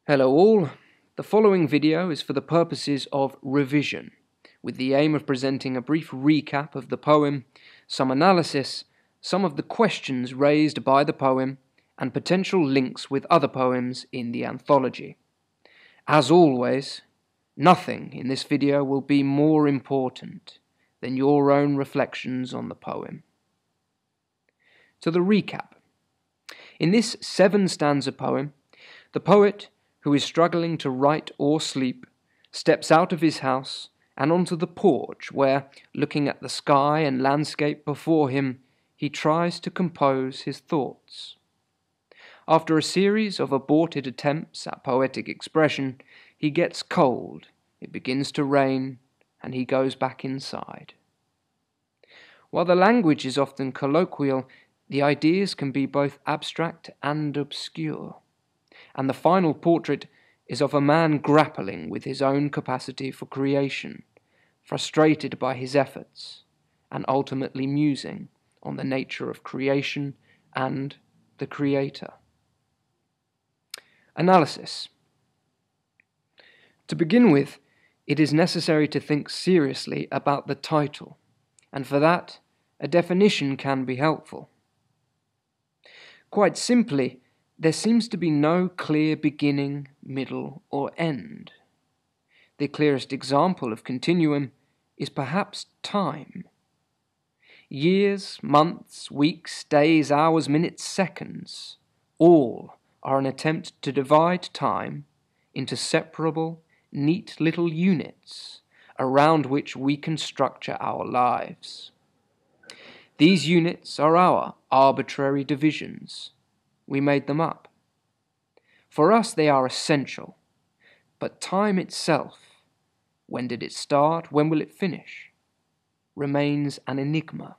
Hello all, the following video is for the purposes of revision, with the aim of presenting a brief recap of the poem, some analysis, some of the questions raised by the poem, and potential links with other poems in the anthology. As always, nothing in this video will be more important than your own reflections on the poem. To the recap. In this 7-stanza poem, the poet, who is struggling to write or sleep, steps out of his house and onto the porch where, looking at the sky and landscape before him, he tries to compose his thoughts. After a series of aborted attempts at poetic expression, he gets cold, it begins to rain, and he goes back inside. While the language is often colloquial, the ideas can be both abstract and obscure, and the final portrait is of a man grappling with his own capacity for creation, frustrated by his efforts, and ultimately musing on the nature of creation and the creator. Analysis. To begin with, it is necessary to think seriously about the title, and for that, a definition can be helpful. Quite simply, there seems to be no clear beginning, middle, or end. The clearest example of continuum is perhaps time. Years, months, weeks, days, hours, minutes, seconds, all are an attempt to divide time into separable, neat little units around which we can structure our lives. These units are our arbitrary divisions. We made them up. For us they are essential, but time itself, when did it start, when will it finish, remains an enigma.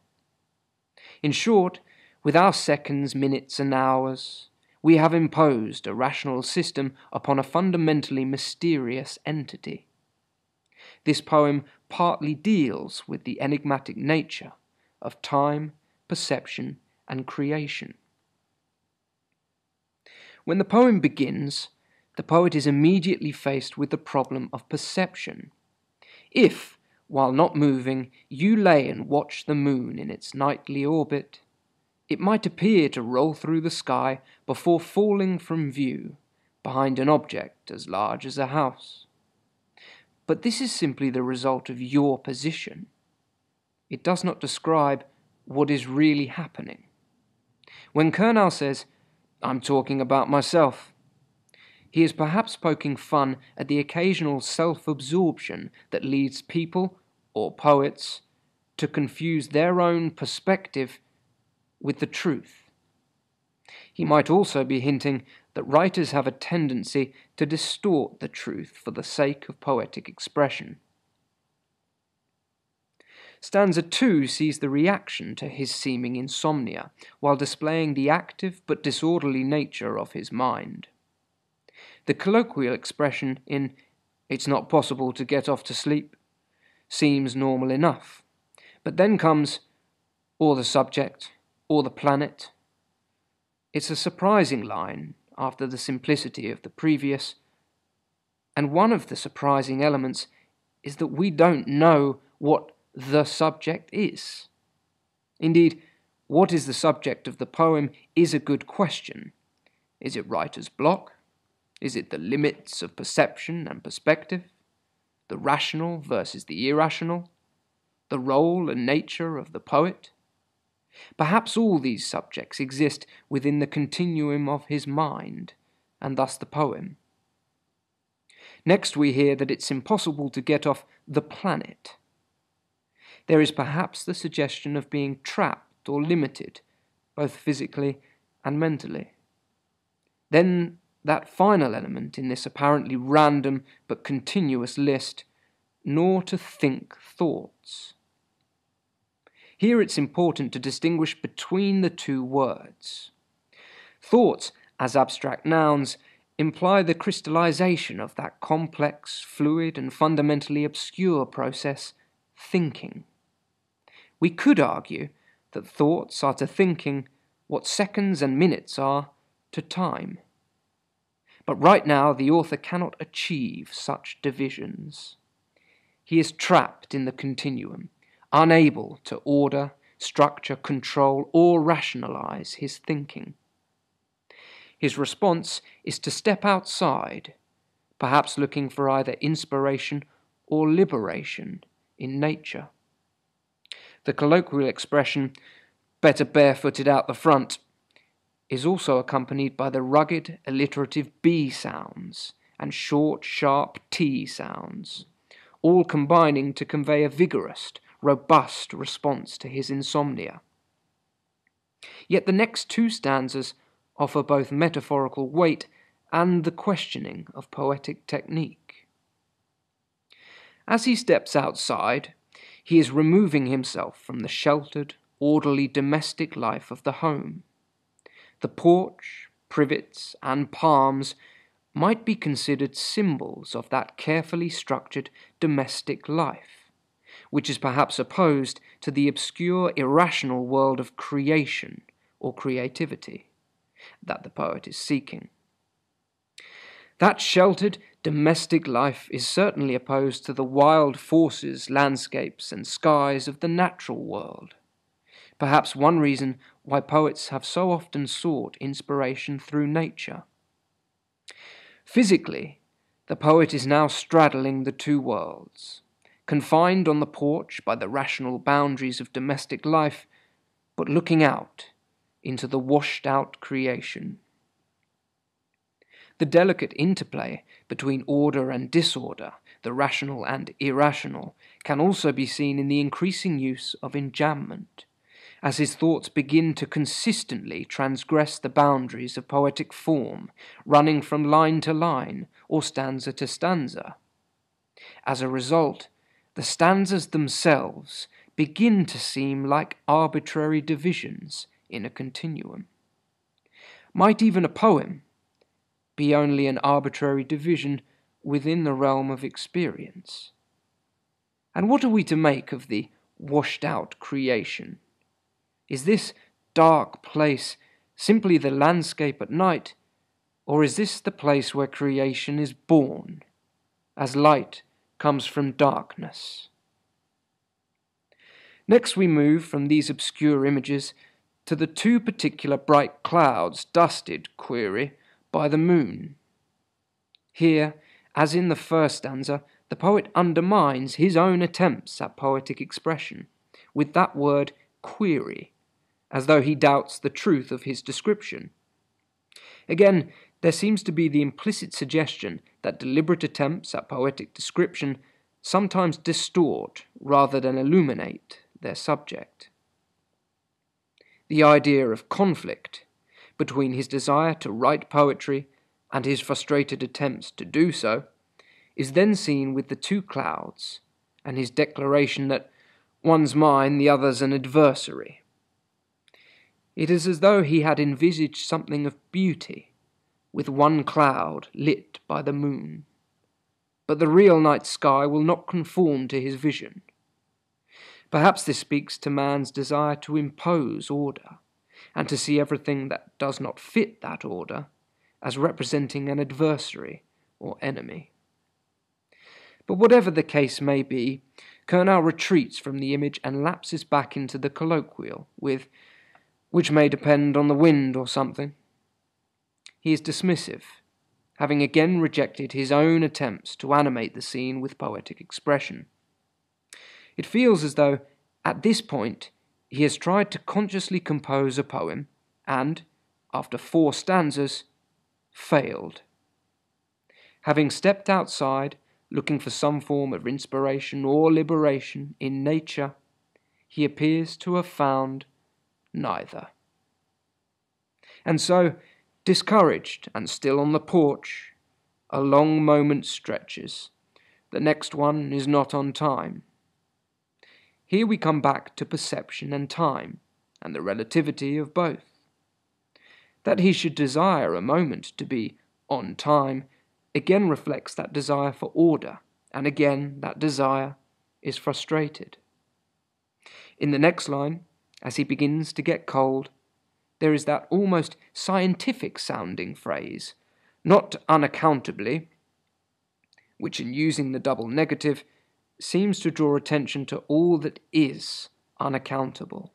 In short, with our seconds, minutes, and hours, we have imposed a rational system upon a fundamentally mysterious entity. This poem partly deals with the enigmatic nature of time, perception, and creation. When the poem begins, the poet is immediately faced with the problem of perception. If, while not moving, you lay and watch the moon in its nightly orbit, it might appear to roll through the sky before falling from view behind an object as large as a house. But this is simply the result of your position. It does not describe what is really happening. When Curnow says, "I'm talking about myself," he is perhaps poking fun at the occasional self-absorption that leads people, or poets, to confuse their own perspective with the truth. He might also be hinting that writers have a tendency to distort the truth for the sake of poetic expression. Stanza 2 sees the reaction to his seeming insomnia, while displaying the active but disorderly nature of his mind. The colloquial expression in "it's not possible to get off to sleep" seems normal enough, but then comes "or the subject, or the planet." It's a surprising line after the simplicity of the previous, and one of the surprising elements is that we don't know what the subject is. Indeed, what is the subject of the poem is a good question. Is it writer's block? Is it the limits of perception and perspective? The rational versus the irrational? The role and nature of the poet? Perhaps all these subjects exist within the continuum of his mind, and thus the poem. Next we hear that it's impossible to get off the planet. There is perhaps the suggestion of being trapped or limited, both physically and mentally. Then that final element in this apparently random but continuous list, nor to think thoughts. Here it's important to distinguish between the two words. Thoughts, as abstract nouns, imply the crystallization of that complex, fluid, and fundamentally obscure process, thinking. We could argue that thoughts are to thinking what seconds and minutes are to time. But right now the author cannot achieve such divisions. He is trapped in the continuum, unable to order, structure, control, or rationalize his thinking. His response is to step outside, perhaps looking for either inspiration or liberation in nature. The colloquial expression, better barefooted out the front, is also accompanied by the rugged, alliterative B sounds and short, sharp T sounds, all combining to convey a vigorous, robust response to his insomnia. Yet the next two stanzas offer both metaphorical weight and the questioning of poetic technique. As he steps outside, he is removing himself from the sheltered, orderly domestic life of the home. The porch, privets, and palms might be considered symbols of that carefully structured domestic life, which is perhaps opposed to the obscure, irrational world of creation or creativity that the poet is seeking. That sheltered, domestic life is certainly opposed to the wild forces, landscapes, and skies of the natural world. Perhaps one reason why poets have so often sought inspiration through nature. Physically, the poet is now straddling the two worlds, confined on the porch by the rational boundaries of domestic life, but looking out into the washed-out creation. The delicate interplay between order and disorder, the rational and irrational, can also be seen in the increasing use of enjambment, as his thoughts begin to consistently transgress the boundaries of poetic form, running from line to line or stanza to stanza. As a result, the stanzas themselves begin to seem like arbitrary divisions in a continuum. Might even a poem be only an arbitrary division within the realm of experience? And what are we to make of the washed-out creation? Is this dark place simply the landscape at night, or is this the place where creation is born, as light comes from darkness? Next we move from these obscure images to the two particular bright clouds dusted, by the moon. Here, as in the first stanza, the poet undermines his own attempts at poetic expression with that word query, as though he doubts the truth of his description. Again, there seems to be the implicit suggestion that deliberate attempts at poetic description sometimes distort rather than illuminate their subject. The idea of conflict between his desire to write poetry and his frustrated attempts to do so is then seen with the two clouds and his declaration that one's mine, the other's an adversary. It is as though he had envisaged something of beauty, with one cloud lit by the moon. But the real night sky will not conform to his vision. Perhaps this speaks to man's desire to impose order, and to see everything that does not fit that order as representing an adversary or enemy. But whatever the case may be, Curnow retreats from the image and lapses back into the colloquial with which may depend on the wind or something. He is dismissive, having again rejected his own attempts to animate the scene with poetic expression. It feels as though, at this point, he has tried to consciously compose a poem and, after 4 stanzas, failed. Having stepped outside, looking for some form of inspiration or liberation in nature, he appears to have found neither. And so, discouraged and still on the porch, a long moment stretches. The next one is not on time. Here we come back to perception and time, and the relativity of both. That he should desire a moment to be on time again reflects that desire for order, and again that desire is frustrated. In the next line, as he begins to get cold, there is that almost scientific-sounding phrase, not unaccountably, which in using the double negative seems to draw attention to all that is unaccountable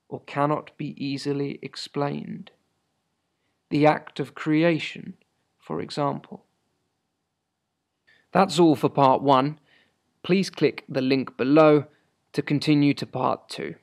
or cannot be easily explained. The act of creation, for example. That's all for part 1. Please click the link below to continue to part 2.